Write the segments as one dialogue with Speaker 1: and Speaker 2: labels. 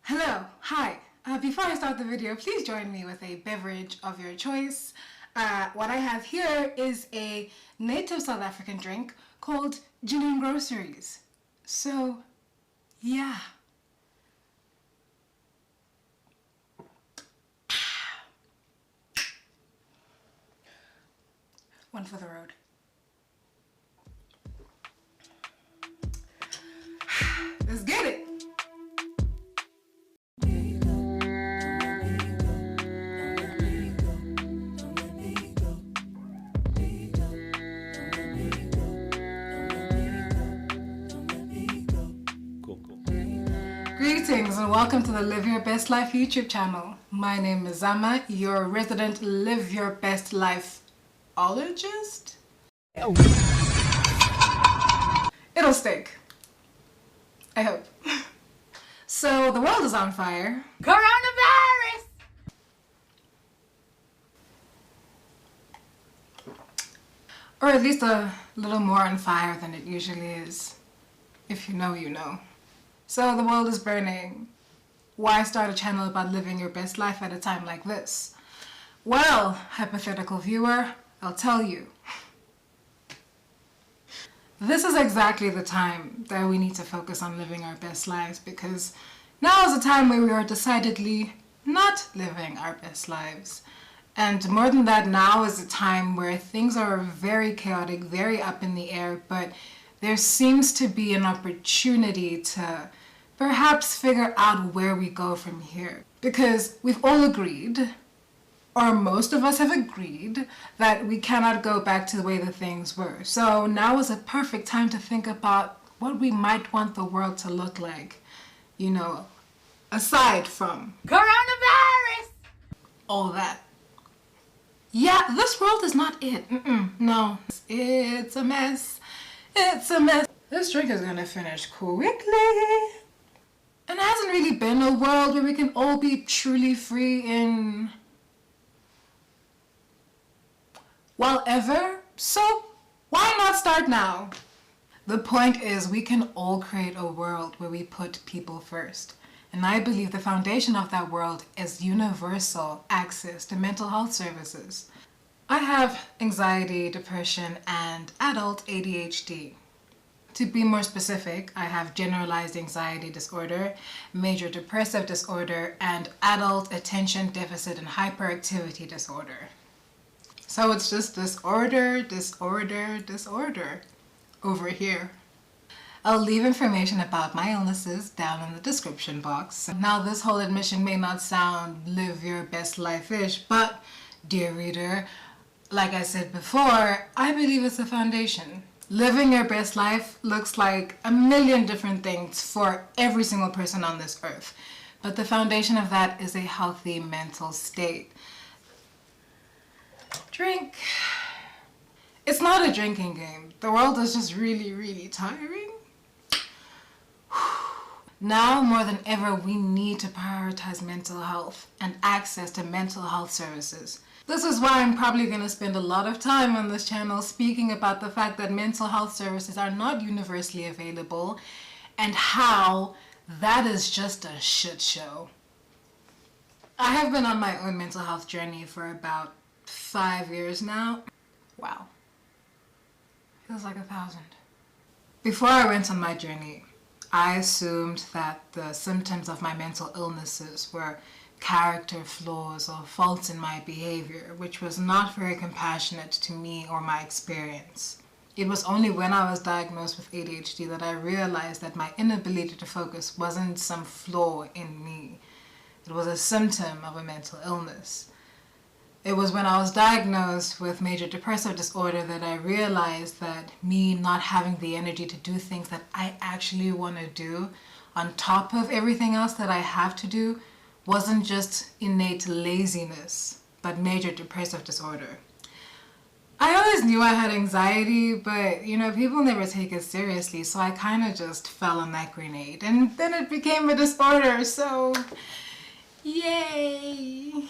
Speaker 1: Hello, hi. Before I start the video, please join me with a beverage of your choice. What I have here is a native South African drink called gin and groceries. So, yeah. One for the road. Let's get it. Greetings and welcome to the Live Your Best Life YouTube channel. My name is Zama, your resident Live Your Best Life-ologist. It'll stick. I hope. So the world is on fire.
Speaker 2: Coronavirus!
Speaker 1: Or at least a little more on fire than it usually is. If you know, you know. So the world is burning. Why start a channel about living your best life at a time like this? Well, hypothetical viewer, I'll tell you. This is exactly the time that we need to focus on living our best lives, because now is a time where we are decidedly not living our best lives. And more than that, now is a time where things are very chaotic, very up in the air, but there seems to be an opportunity to perhaps figure out where we go from here. Because we've all agreed, or most of us have agreed, that we cannot go back to the way the things were. So now is a perfect time to think about what we might want the world to look like. You know, aside from
Speaker 2: Coronavirus!
Speaker 1: all that. Yeah, this world is not it. No, it's a mess. It's a mess. This drink is gonna finish quickly. And it hasn't really been a world where we can all be truly free in, well, ever. So why not start now? The point is, we can all create a world where we put people first. And I believe the foundation of that world is universal access to mental health services. I have anxiety, depression, and adult ADHD. To be more specific, I have generalized anxiety disorder, major depressive disorder, and adult attention deficit and hyperactivity disorder. So it's just disorder over here. I'll leave information about my illnesses down in the description box. Now, this whole admission may not sound live your best life-ish, but dear reader, like I said before, I believe it's a foundation. Living your best life looks like a million different things for every single person on this earth. But the foundation of that is a healthy mental state. Drink. It's not a drinking game. The world is just really, really tiring. Now more than ever, we need to prioritize mental health and access to mental health services. This is why I'm probably going to spend a lot of time on this channel speaking about the fact that mental health services are not universally available and how that is just a shit show. I have been on my own mental health journey for about 5 years now. Wow. Feels like 1,000. Before I went on my journey, I assumed that the symptoms of my mental illnesses were character flaws or faults in my behavior, which was not very compassionate to me or my experience. It was only when I was diagnosed with ADHD that I realized that my inability to focus wasn't some flaw in me. It was a symptom of a mental illness. It was when I was diagnosed with major depressive disorder that I realized that me not having the energy to do things that I actually want to do on top of everything else that I have to do wasn't just innate laziness, but major depressive disorder. I always knew I had anxiety, but you know, people never take it seriously, so I kind of just fell on that grenade. And then it became a disorder, so yay!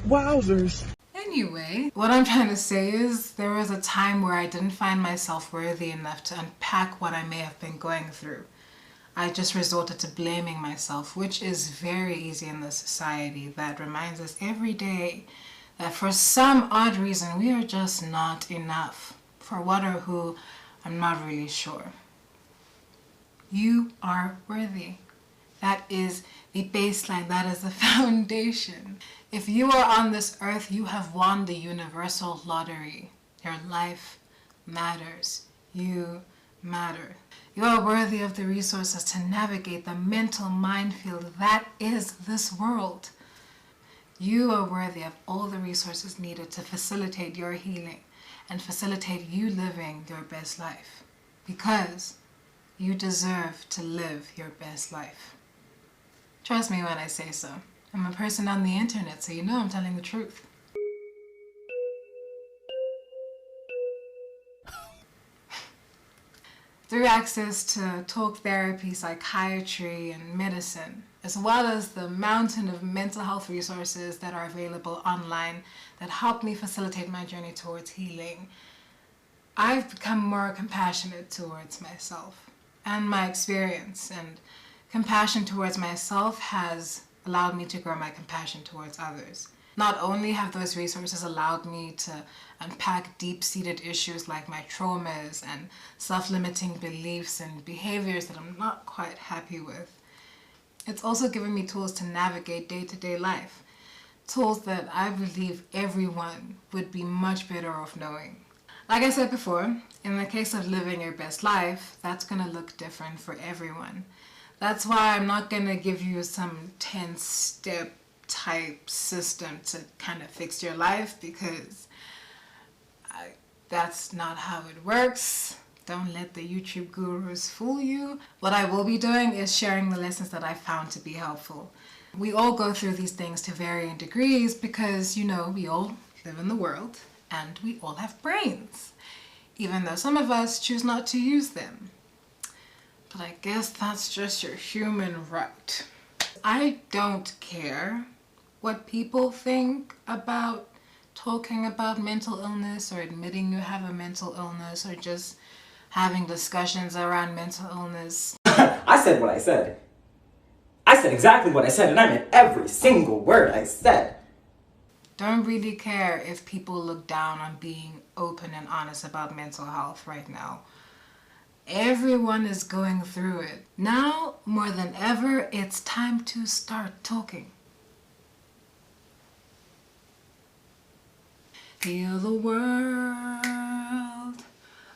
Speaker 2: Wowzers.
Speaker 1: Anyway, what I'm trying to say is there was a time where I didn't find myself worthy enough to unpack what I may have been going through. I just resorted to blaming myself, which is very easy in this society that reminds us every day that for some odd reason we are just not enough. For what or who, I'm not really sure. You are worthy. That is the baseline, that is the foundation. If you are on this earth, you have won the universal lottery. Your life matters. You matter. You are worthy of the resources to navigate the mental minefield that is this world. You are worthy of all the resources needed to facilitate your healing and facilitate you living your best life. Because you deserve to live your best life. Trust me when I say so. I'm a person on the internet, so you know I'm telling the truth. Through access to talk therapy, psychiatry, and medicine, as well as the mountain of mental health resources that are available online that help me facilitate my journey towards healing, I've become more compassionate towards myself and my experience. And compassion towards myself has allowed me to grow my compassion towards others. Not only have those resources allowed me to unpack deep-seated issues like my traumas and self-limiting beliefs and behaviors that I'm not quite happy with, it's also given me tools to navigate day-to-day life. Tools that I believe everyone would be much better off knowing. Like I said before, in the case of living your best life, that's going to look different for everyone. That's why I'm not going to give you some 10-step type system to kind of fix your life, because that's not how it works. Don't let the YouTube gurus fool you. What I will be doing is sharing the lessons that I found to be helpful. We all go through these things to varying degrees because, you know, we all live in the world and we all have brains, even though some of us choose not to use them. But I guess that's just your human right. I don't care what people think about talking about mental illness or admitting you have a mental illness or just having discussions around mental illness.
Speaker 3: I said what I said. I said exactly what I said, and I meant every single word I said.
Speaker 1: Don't really care if people look down on being open and honest about mental health right now. Everyone is going through it. Now, more than ever, it's time to start talking. Heal the world,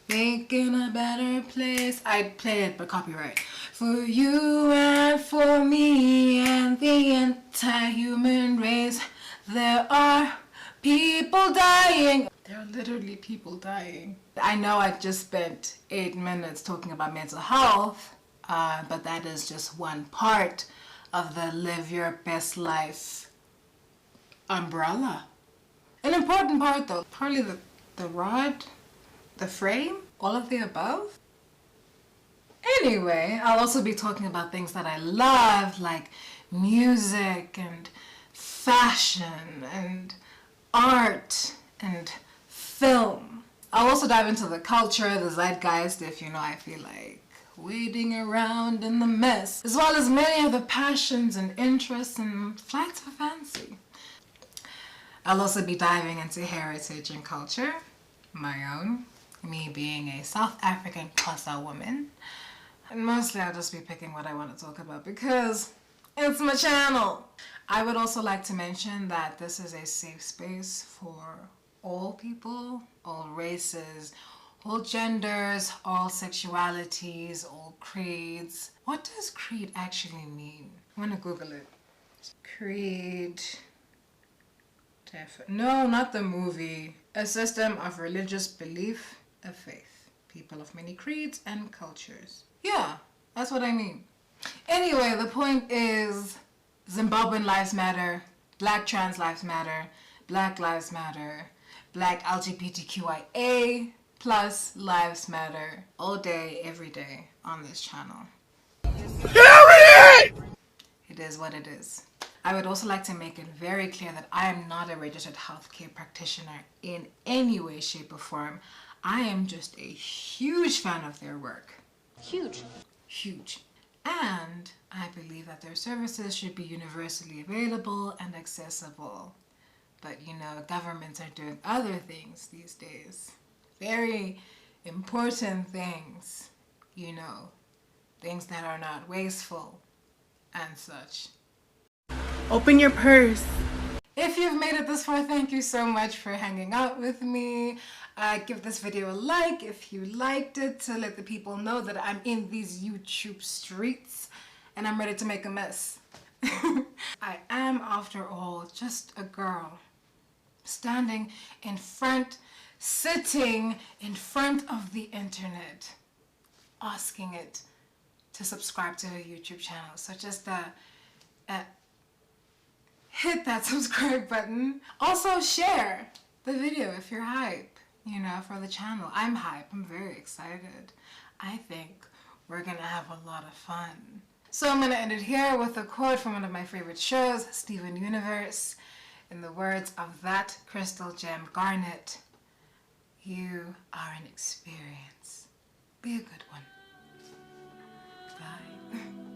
Speaker 1: making a better place. I'd play it, but copyright. For you and for me and the entire human race, there are people dying. There are literally people dying. I know I just spent 8 minutes talking about mental health, but that is just one part of the Live Your Best Life umbrella. An important part though, probably the rod, the frame, all of the above. Anyway, I'll also be talking about things that I love, like music and fashion and art and film. I'll also dive into the culture, the zeitgeist, if you know I feel like wading around in the mess, as well as many of the passions and interests and flights for fancy. I'll also be diving into heritage and culture, my own, me being a South African Xhosa woman. And mostly I'll just be picking what I want to talk about because it's my channel. I would also like to mention that this is a safe space for all people, all races, all genders, all sexualities, all creeds. What does creed actually mean? I'm gonna Google it. Creed. No, not the movie. A system of religious belief, a faith. People of many creeds and cultures. Yeah, that's what I mean. Anyway, the point is Zimbabwean lives matter, Black trans lives matter, Black lives matter, Black LGBTQIA plus lives matter all day, every day on this channel.
Speaker 2: Period!
Speaker 1: It is what it is. I would also like to make it very clear that I am not a registered healthcare practitioner in any way, shape, or form. I am just a huge fan of their work. Huge. And I believe that their services should be universally available and accessible. But you know, governments are doing other things these days. Very important things, you know, things that are not wasteful and such.
Speaker 2: Open your purse.
Speaker 1: If you've made it this far, thank you so much for hanging out with me. Give this video a like if you liked it, to let the people know that I'm in these YouTube streets and I'm ready to make a mess. I am, after all, just a girl standing in front, sitting in front of the internet, asking it to subscribe to her YouTube channel. So just hit that subscribe button. Also share the video if you're hype, you know, for the channel. I'm hype. I'm very excited. I think we're gonna have a lot of fun. So I'm gonna end it here with a quote from one of my favorite shows, Steven Universe. In the words of that crystal gem Garnet, you are an experience. Be a good one. Bye.